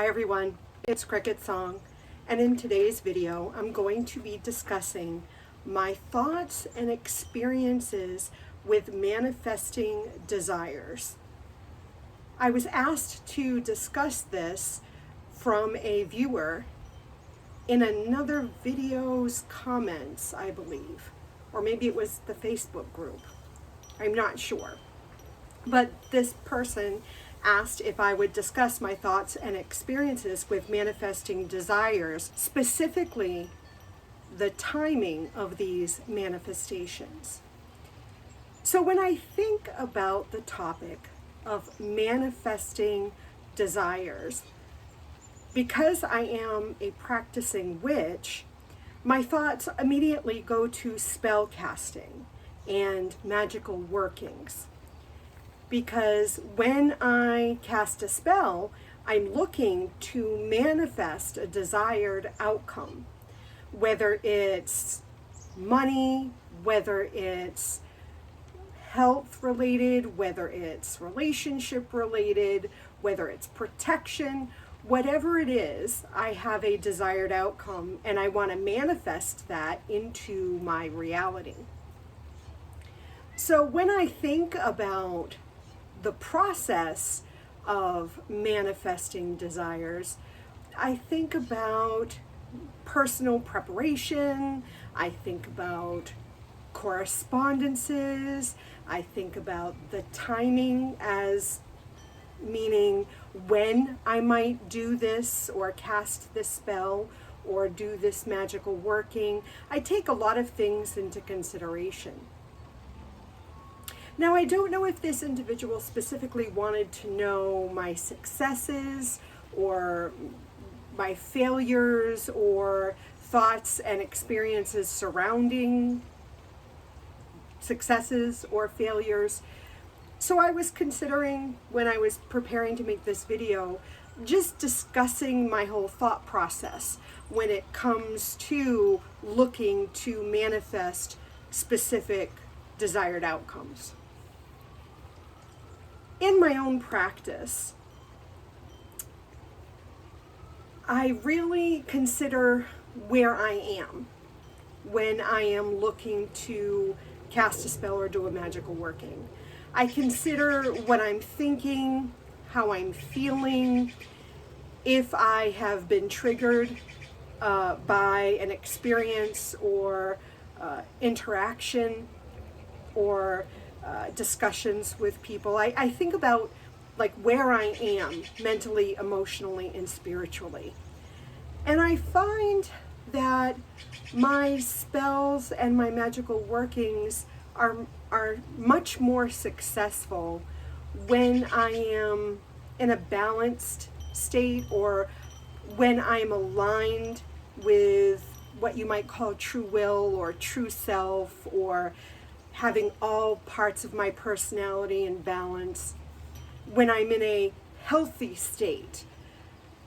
Hi everyone, it's CricketSong, and in today's video I'm going to be discussing my thoughts and experiences with manifesting desires. I was asked to discuss this from a viewer in another video's comments, I believe, or maybe it was the Facebook group. I'm not sure. But this person asked if I would discuss my thoughts and experiences with manifesting desires, specifically the timing of these manifestations. So when I think about the topic of manifesting desires, because I am a practicing witch, my thoughts immediately go to spell casting and magical workings. Because when I cast a spell, I'm looking to manifest a desired outcome, whether it's money, whether it's health related, whether it's relationship related, whether it's protection, whatever it is, I have a desired outcome and I want to manifest that into my reality. So when I think about the process of manifesting desires, I think about personal preparation, I think about correspondences, I think about the timing as meaning when I might do this or cast this spell or do this magical working. I take a lot of things into consideration. Now, I don't know if this individual specifically wanted to know my successes or my failures or thoughts and experiences surrounding successes or failures. So I was considering, when I was preparing to make this video, just discussing my whole thought process when it comes to looking to manifest specific desired outcomes. In my own practice, I really consider where I am when I am looking to cast a spell or do a magical working. I consider what I'm thinking, how I'm feeling, if I have been triggered by an experience or interaction or discussions with people. I think about like where I am mentally, emotionally, and spiritually. And I find that my spells and my magical workings are much more successful when I am in a balanced state or when I am aligned with what you might call true will or true self, or having all parts of my personality in balance, when I'm in a healthy state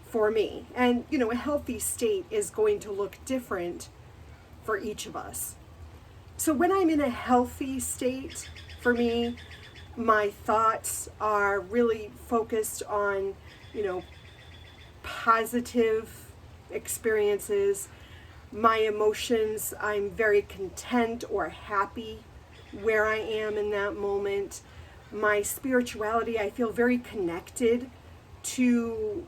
for me. And, you know, a healthy state is going to look different for each of us. So when I'm in a healthy state, for me, my thoughts are really focused on, you know, positive experiences. My emotions, I'm very content or happy where I am in that moment. My spirituality, I feel very connected to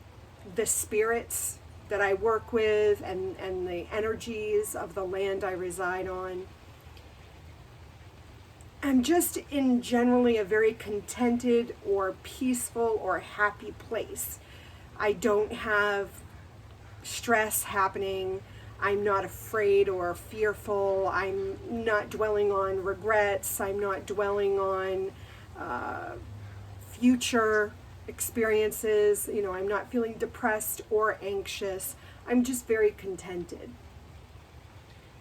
the spirits that I work with and the energies of the land I reside on. I'm just in generally a very contented or peaceful or happy place. I don't have stress happening. I'm not afraid or fearful. I'm not dwelling on regrets. I'm not dwelling on future experiences. You know, I'm not feeling depressed or anxious. I'm just very contented.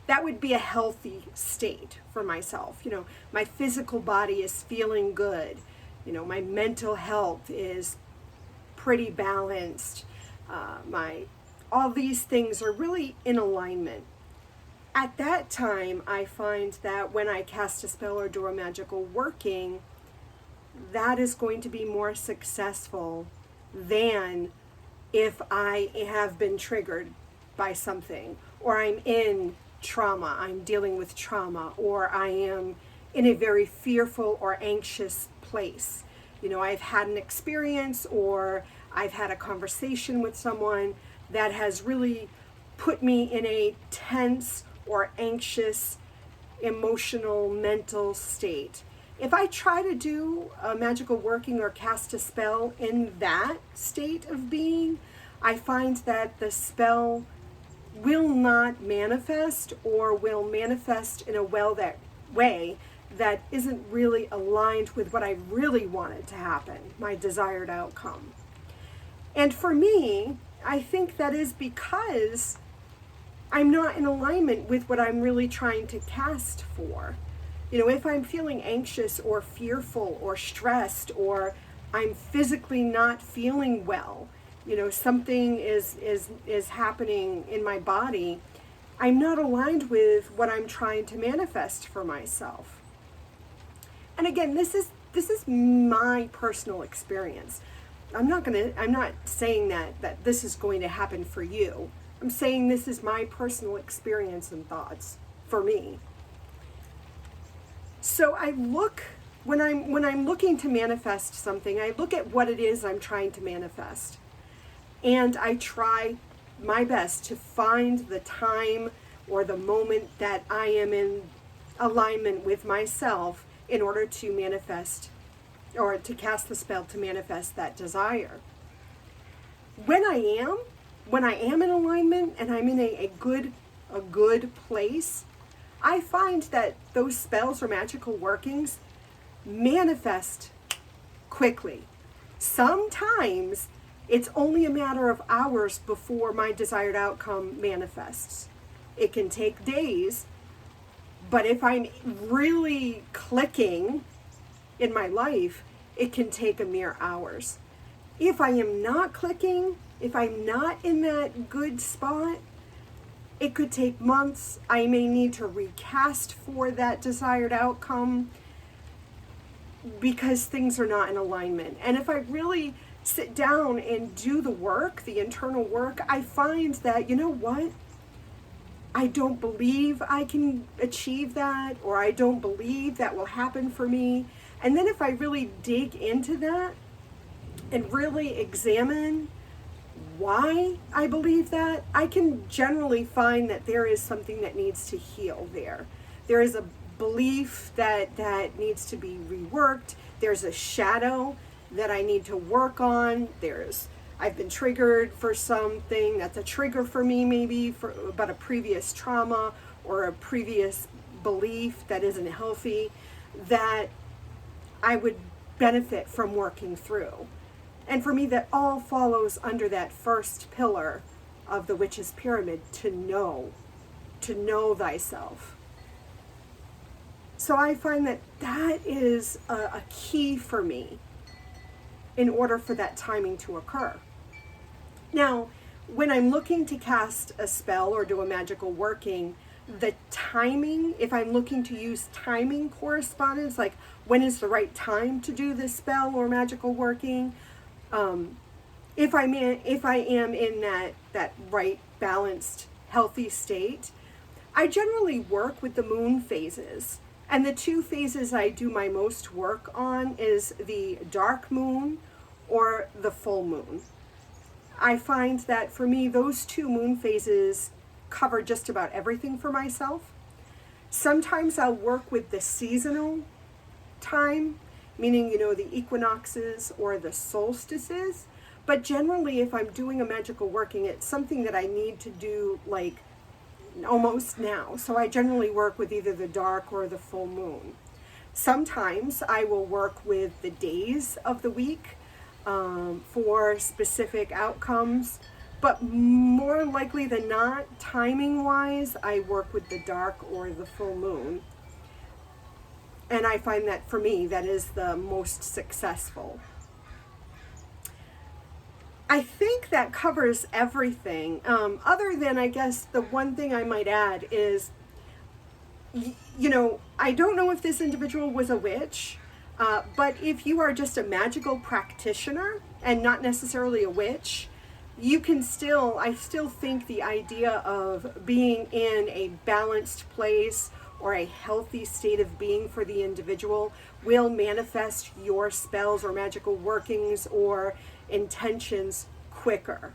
That would be a healthy state for myself. You know, my physical body is feeling good. You know, my mental health is pretty balanced. All these things are really in alignment. At that time, I find that when I cast a spell or do a magical working, that is going to be more successful than if I have been triggered by something, or I'm in trauma, I'm dealing with trauma, or I am in a very fearful or anxious place. You know, I've had an experience or I've had a conversation with someone that has really put me in a tense or anxious, emotional, mental state. If I try to do a magical working or cast a spell in that state of being, I find that the spell will not manifest, or will manifest in a way that isn't really aligned with what I really wanted to happen, my desired outcome. And for me, I think that is because I'm not in alignment with what I'm really trying to cast for. You know, if I'm feeling anxious or fearful or stressed, or I'm physically not feeling well, you know, something is happening in my body, I'm not aligned with what I'm trying to manifest for myself. And again, this is my personal experience. I'm not saying that this is going to happen for you. I'm saying this is my personal experience and thoughts for me. So I look, when I'm looking to manifest something, I look at what it is I'm trying to manifest. And I try my best to find the time or the moment that I am in alignment with myself in order to manifest, or to cast the spell to manifest that desire. When I am in alignment and I'm in a good place, I find that those spells or magical workings manifest quickly. Sometimes it's only a matter of hours before my desired outcome manifests. It can take days, but if I'm really clicking in my life, it can take a mere hours. If I am not clicking, if I'm not in that good spot, it could take months. I may need to recast for that desired outcome because things are not in alignment. And if I really sit down and do the work, the internal work, I find that, you know what? I don't believe I can achieve that, or I don't believe that will happen for me. And then if I really dig into that and really examine why I believe that, I can generally find that there is something that needs to heal there. There is a belief that needs to be reworked. There's a shadow that I need to work on. I've been triggered for something that's a trigger for me, maybe about a previous trauma or a previous belief that isn't healthy, that I would benefit from working through. And for me, that all follows under that first pillar of the witch's pyramid, to know thyself. So I find that is a key for me in order for that timing to occur. Now, when I'm looking to cast a spell or do a magical working, the timing, if I'm looking to use timing correspondence, like when is the right time to do this spell or magical working, if I am in that right, balanced, healthy state, I generally work with the moon phases. And the two phases I do my most work on is the dark moon or the full moon. I find that for me, those two moon phases cover just about everything for myself. Sometimes I'll work with the seasonal time, meaning, the equinoxes or the solstices. But generally, if I'm doing a magical working, it's something that I need to do like almost now. So I generally work with either the dark or the full moon. Sometimes I will work with the days of the week for specific outcomes. But more likely than not, timing-wise, I work with the dark or the full moon. And I find that for me, that is the most successful. I think that covers everything. Other than, I guess, the one thing I might add is, I don't know if this individual was a witch, but if you are just a magical practitioner and not necessarily a witch, I still think the idea of being in a balanced place or a healthy state of being for the individual will manifest your spells or magical workings or intentions quicker.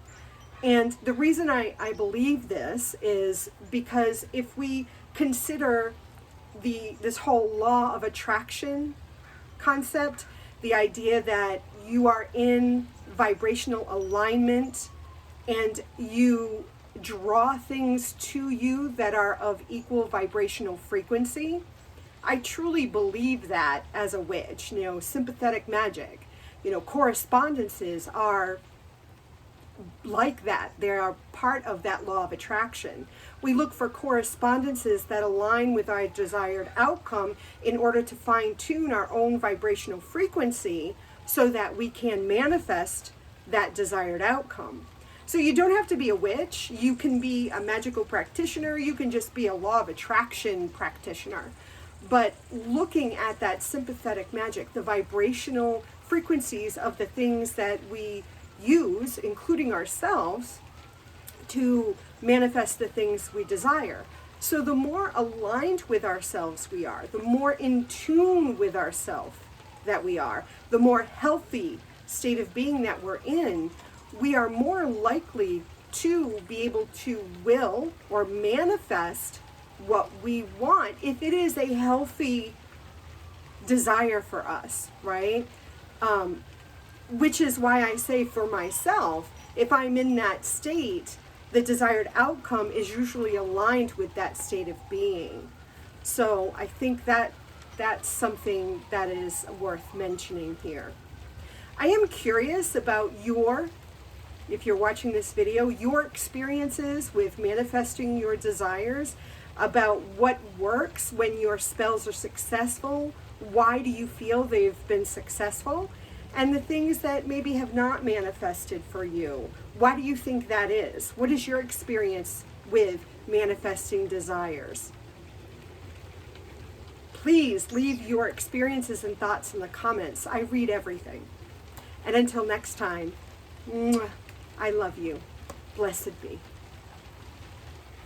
And the reason I believe this is because if we consider this whole law of attraction concept, the idea that you are in vibrational alignment and you draw things to you that are of equal vibrational frequency, I truly believe that as a witch. Sympathetic magic, correspondences are like that. They are part of that law of attraction. We look for correspondences that align with our desired outcome in order to fine-tune our own vibrational frequency so that we can manifest that desired outcome. So you don't have to be a witch. You can be a magical practitioner. You can just be a law of attraction practitioner. But looking at that sympathetic magic, the vibrational frequencies of the things that we use, including ourselves, to manifest the things we desire. So the more aligned with ourselves we are, the more in tune with ourselves that we are, the more healthy state of being that we're in, we are more likely to be able to will or manifest what we want if it is a healthy desire for us, right? Which is why I say for myself, if I'm in that state, the desired outcome is usually aligned with that state of being. So I think that that's something that is worth mentioning here. I am curious about if you're watching this video, your experiences with manifesting your desires, about what works when your spells are successful, why do you feel they've been successful, and the things that maybe have not manifested for you. Why do you think that is? What is your experience with manifesting desires? Please leave your experiences and thoughts in the comments. I read everything. And until next time, I love you. Blessed be.